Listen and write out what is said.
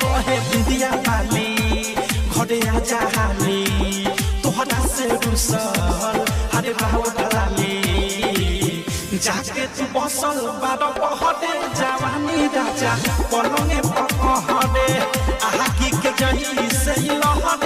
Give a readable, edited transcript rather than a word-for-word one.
कहे बिंदिया वाली घरे आजा हाली तोहरा से रुसल हरे बाहुट लाली जाके तू बसल बारो पहरे जवानी राजा पलंगे पकहरे आहा की के जही से लहरे